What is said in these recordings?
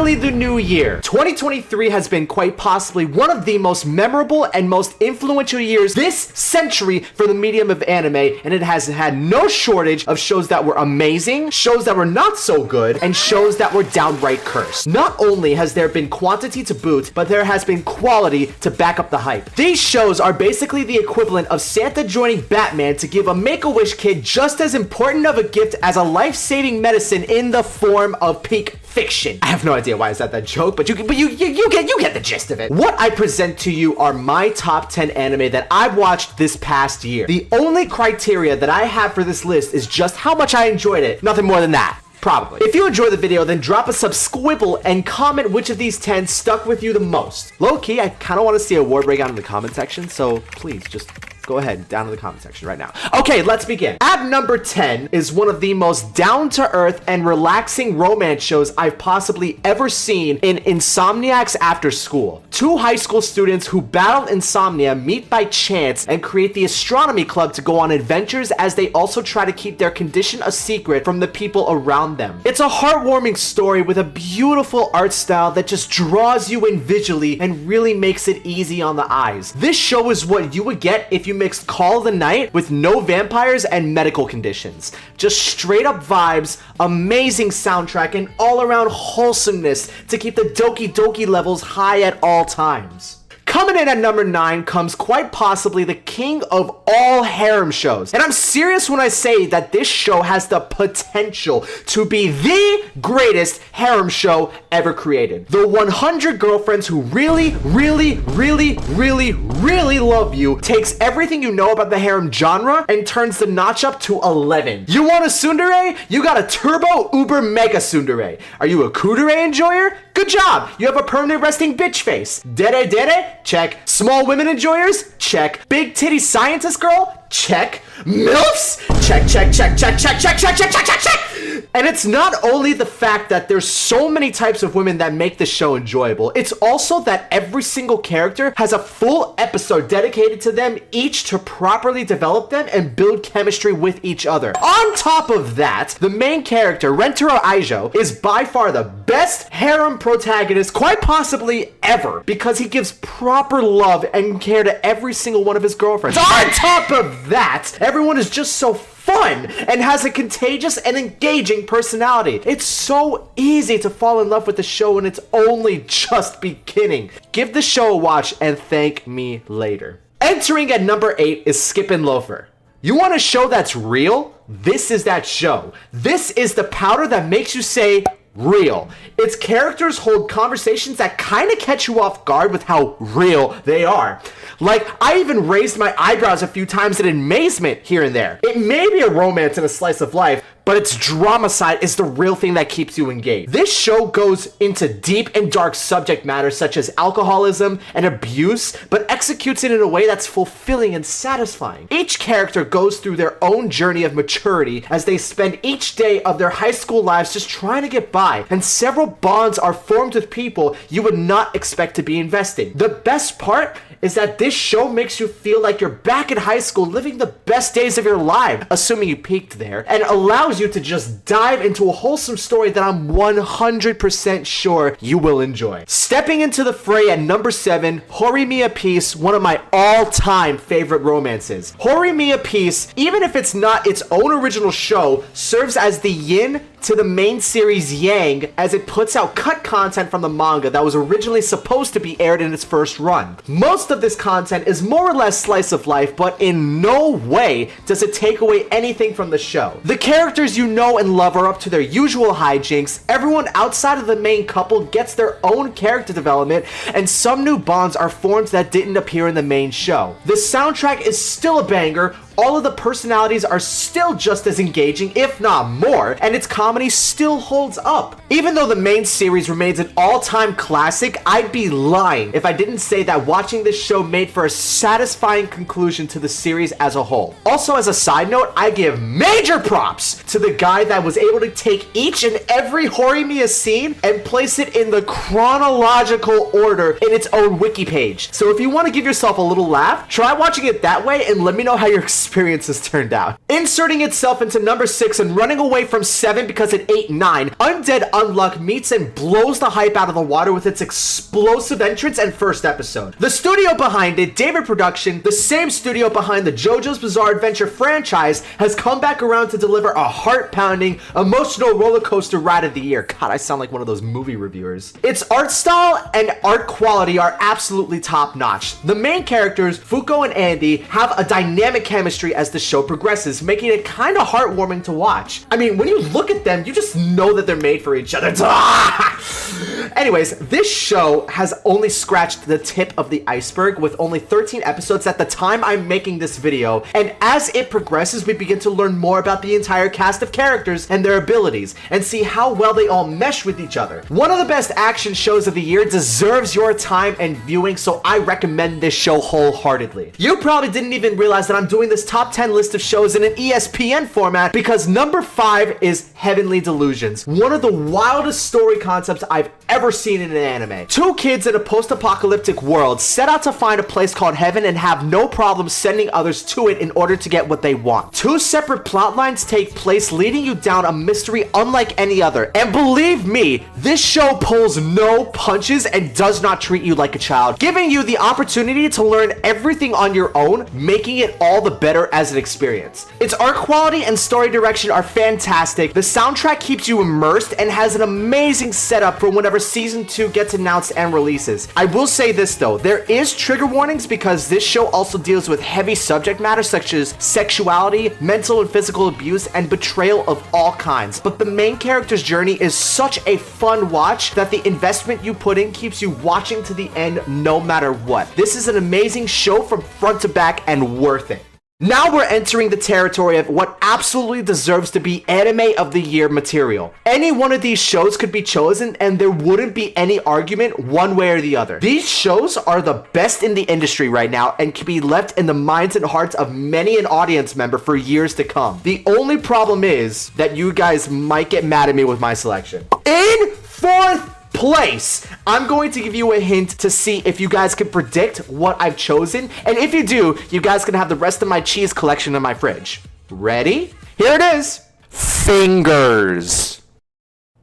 finally the new year. 2023 has been quite possibly one of the most memorable and most influential years this century for the medium of anime, and it has had no shortage of shows that were amazing, shows that were not so good, and shows that were downright cursed. Not only has there been quantity to boot, but there has been quality to back up the hype. These shows are basically the equivalent of Santa joining Batman to give a Make-A-Wish kid just as important of a gift as a life-saving medicine in the form of peak fiction. I have no idea why is that joke, but you get the gist of it. What I present to you are my top 10 anime that I've watched this past year. The only criteria that I have for this list is just how much I enjoyed it. Nothing more than that. Probably. If you enjoyed the video, then drop a subscribble and comment which of these 10 stuck with you the most. Low-key, I kind of want to see a war breakout in the comment section, so please just go ahead down in the comment section right now. Okay, let's begin. At number 10 is one of the most down-to-earth and relaxing romance shows I've possibly ever seen in Insomniacs After School. Two high school students who battle insomnia meet by chance and create the astronomy club to go on adventures as they also try to keep their condition a secret from the people around them. It's a heartwarming story with a beautiful art style that just draws you in visually and really makes it easy on the eyes. This show is what you would get if you mixed Call of the Night with no vampires and medical conditions. Just straight up vibes, amazing soundtrack, and all around wholesomeness to keep the Doki Doki levels high at all times. Coming in at number 9 comes quite possibly the king of all harem shows. And I'm serious when I say that this show has the potential to be the greatest harem show ever created. The 100 girlfriends who really love you takes everything you know about the harem genre and turns the notch up to 11. You want a tsundere? You got a turbo uber mega tsundere. Are you a kudere enjoyer? Good job! You have a permanent resting bitch face. Dere dere? Check. Small women enjoyers? Check. Big titty scientist girl? Check. MILFs? Check, check, check, check, check, check, check, check, check, check, check! And it's not only the fact that there's so many types of women that make the show enjoyable, it's also that every single character has a full episode dedicated to them, each to properly develop them and build chemistry with each other. On top of that, the main character, Rentaro Aijo, is by far the best harem protagonist, quite possibly ever, because he gives proper love and care to every single one of his girlfriends. On top of that, everyone is just so fun and has a contagious and engaging personality. It's so easy to fall in love with the show and it's only just beginning. Give the show a watch and thank me later. Entering at number 8 is Skippin' Loafer. You want a show that's real? This is that show. This is the powder that makes you say real. Its characters hold conversations that kind of catch you off guard with how real they are. Like, I even raised my eyebrows a few times in amazement here and there. It may be a romance and a slice of life, but its drama side is the real thing that keeps you engaged. This show goes into deep and dark subject matter such as alcoholism and abuse, but executes it in a way that's fulfilling and satisfying. Each character goes through their own journey of maturity as they spend each day of their high school lives just trying to get by, and several bonds are formed with people you would not expect to be invested. The best part is that this show makes you feel like you're back in high school living the best days of your life, assuming you peaked there, and allows you to just dive into a wholesome story that I'm 100% sure you will enjoy. Stepping into the fray at number 7, Horimiya Peace, one of my all-time favorite romances. Horimiya Peace, even if it's not its own original show, serves as the yin to the main series Yang as it puts out cut content from the manga that was originally supposed to be aired in its first run. Most of this content is more or less slice of life, but in no way does it take away anything from the show. The characters you know and love are up to their usual hijinks, everyone outside of the main couple gets their own character development, and some new bonds are formed that didn't appear in the main show. The soundtrack is still a banger, all of the personalities are still just as engaging, if not more, and its comedy still holds up. Even though the main series remains an all-time classic, I'd be lying if I didn't say that watching this show made for a satisfying conclusion to the series as a whole. Also, as a side note, I give major props to the guy that was able to take each and every Horimiya scene and place it in the chronological order in its own wiki page. So if you want to give yourself a little laugh, try watching it that way and let me know how your experience experiences turned out. Inserting itself into number 6 and running away from 7 because it ate 9, Undead Unluck meets and blows the hype out of the water with its explosive entrance and first episode. The studio behind it, David Production, the same studio behind the JoJo's Bizarre Adventure franchise, has come back around to deliver a heart-pounding, emotional roller coaster ride of the year. God, I sound like one of those movie reviewers. Its art style and art quality are absolutely top-notch. The main characters, Fuko and Andy, have a dynamic chemistry as the show progresses, making it kind of heartwarming to watch. I mean, when you look at them, you just know that they're made for each other. Anyways, this show has only scratched the tip of the iceberg with only 13 episodes at the time I'm making this video, and as it progresses, we begin to learn more about the entire cast of characters and their abilities, and see how well they all mesh with each other. One of the best action shows of the year, deserves your time and viewing, so I recommend this show wholeheartedly. You probably didn't even realize that I'm doing this top 10 list of shows in an ESPN format because number 5 is Heavenly Delusions, one of the wildest story concepts I've ever seen in an anime. Two kids in a post-apocalyptic world set out to find a place called heaven and have no problem sending others to it in order to get what they want. Two separate plot lines take place, leading you down a mystery unlike any other. And believe me, this show pulls no punches and does not treat you like a child, giving you the opportunity to learn everything on your own, making it all the better as an experience. Its art quality and story direction are fantastic. The soundtrack keeps you immersed and has an amazing setup for whenever season 2 gets announced and releases. I will say this though, there is trigger warnings because this show also deals with heavy subject matter such as sexuality, mental and physical abuse, and betrayal of all kinds. But the main character's journey is such a fun watch that the investment you put in keeps you watching to the end no matter what. This is an amazing show from front to back and worth it. Now we're entering the territory of what absolutely deserves to be Anime of the Year material. Any one of these shows could be chosen and there wouldn't be any argument one way or the other. These shows are the best in the industry right now and can be left in the minds and hearts of many an audience member for years to come. The only problem is that you guys might get mad at me with my selection. In fourth place, I'm going to give you a hint to see if you guys can predict what I've chosen, and if you do, you guys can have the rest of my cheese collection in my fridge. Ready? Here it is. Fingers.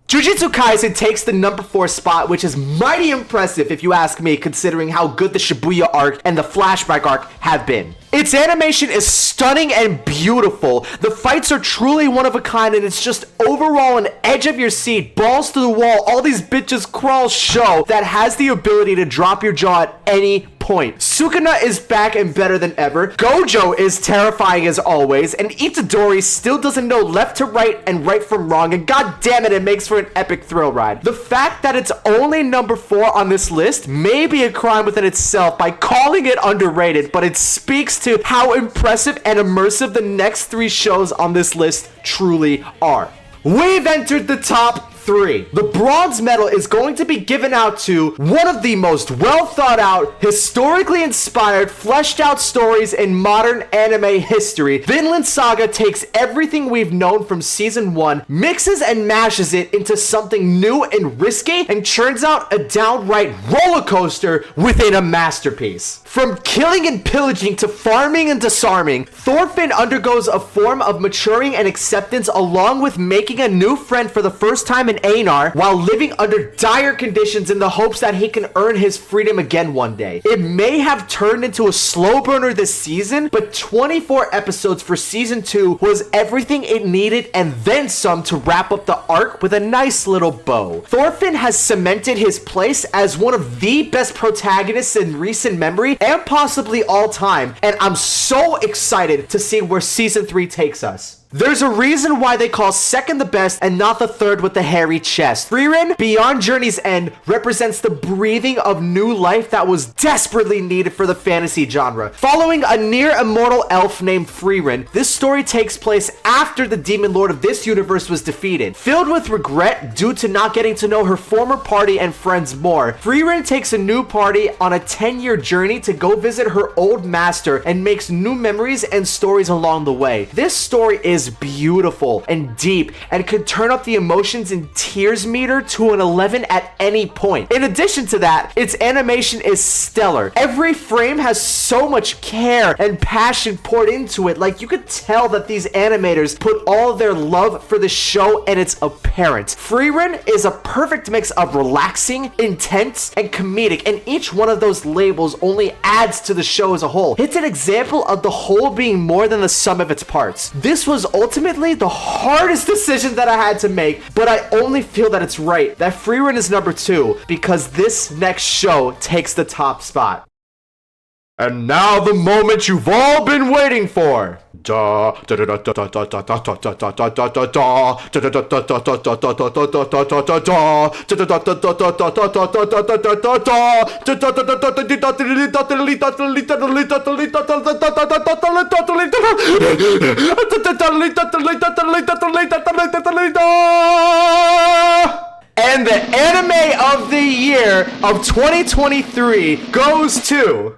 Jujutsu Kaisen takes the number 4 spot, which is mighty impressive if you ask me, considering how good the Shibuya arc and the flashback arc have been. Its animation is stunning and beautiful. The fights are truly one of a kind, and it's just overall an edge of your seat, balls to the wall, all these bitches crawl show that has the ability to drop your jaw at any point. Sukuna is back and better than ever. Gojo is terrifying as always, and Itadori still doesn't know left to right and right from wrong, and god damn it, it makes for an epic thrill ride. The fact that it's only number 4 on this list may be a crime within itself by calling it underrated, but it speaks to how impressive and immersive the next 3 shows on this list truly are. We've entered the top 3. The bronze medal is going to be given out to one of the most well thought out, historically inspired, fleshed out stories in modern anime history. Vinland Saga takes everything we've known from season 1, mixes and mashes it into something new and risky, and churns out a downright roller coaster within a masterpiece. From killing and pillaging to farming and disarming, Thorfinn undergoes a form of maturing and acceptance, along with making a new friend for the first time in Einar, while living under dire conditions in the hopes that he can earn his freedom again one day. It may have turned into a slow burner this season, but 24 episodes for season 2 was everything it needed and then some to wrap up the arc with a nice little bow. Thorfinn has cemented his place as one of the best protagonists in recent memory and possibly all time, and I'm so excited to see where season 3 takes us. There's a reason why they call second the best and not the third with the hairy chest. Frieren, Beyond Journey's End, represents the breathing of new life that was desperately needed for the fantasy genre. Following a near immortal elf named Frieren, this story takes place after the demon lord of this universe was defeated. Filled with regret due to not getting to know her former party and friends more, Frieren takes a new party on a 10-year journey to go visit her old master and makes new memories and stories along the way. This story is is beautiful and deep and could turn up the emotions and tears meter to an 11 at any point. In addition to that, its animation is stellar. Every frame has so much care and passion poured into it. Like, you could tell that these animators put all of their love for the show, and it's apparent. Frieren is a perfect mix of relaxing, intense, and comedic, and each one of those labels only adds to the show as a whole. It's an example of the whole being more than the sum of its parts. This was ultimately the hardest decision that I had to make, but I only feel that it's right that Frieren is number 2 because this next show takes the top spot. And now the moment you've all been waiting for. And the anime of the year of 2023 goes to...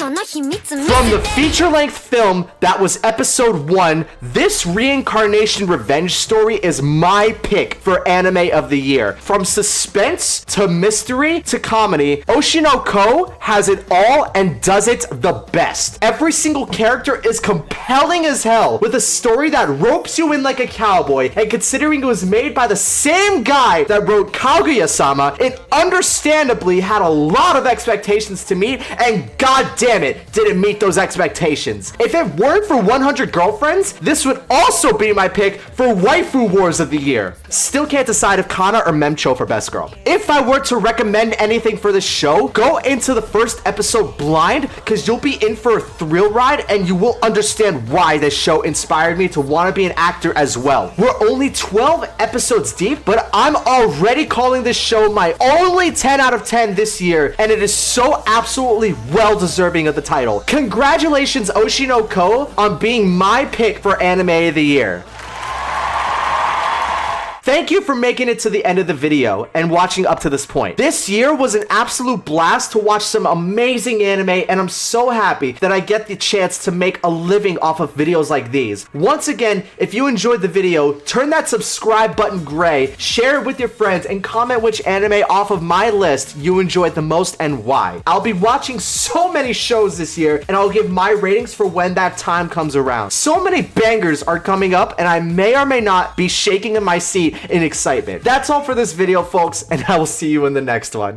From the feature-length film that was episode 1, this reincarnation revenge story is my pick for anime of the year. From suspense to mystery to comedy, Oshinoko has it all and does it the best. Every single character is compelling as hell, with a story that ropes you in like a cowboy, and considering it was made by the same guy that wrote Kaguya-sama, it understandably had a lot of expectations to meet, and god damn it, did it meet those expectations. If it weren't for 100 Girlfriends, this would also be my pick for Waifu Wars of the Year. Still can't decide if Kana or Memcho for Best Girl. If I were to recommend anything for this show, go into the first episode blind, because you'll be in for a thrill ride and you will understand why this show inspired me to want to be an actor as well. We're only 12 episodes deep, but I'm already calling this show my only 10 out of 10 this year, and it is so absolutely well deserving of the title. Congratulations, Oshinoko, on being my pick for Anime of the Year. Thank you for making it to the end of the video and watching up to this point. This year was an absolute blast to watch some amazing anime, and I'm so happy that I get the chance to make a living off of videos like these. Once again, if you enjoyed the video, turn that subscribe button gray, share it with your friends, and comment which anime off of my list you enjoyed the most and why. I'll be watching so many shows this year, and I'll give my ratings for when that time comes around. So many bangers are coming up, and I may or may not be shaking in my seat in excitement. That's all for this video, folks, and I will see you in the next one.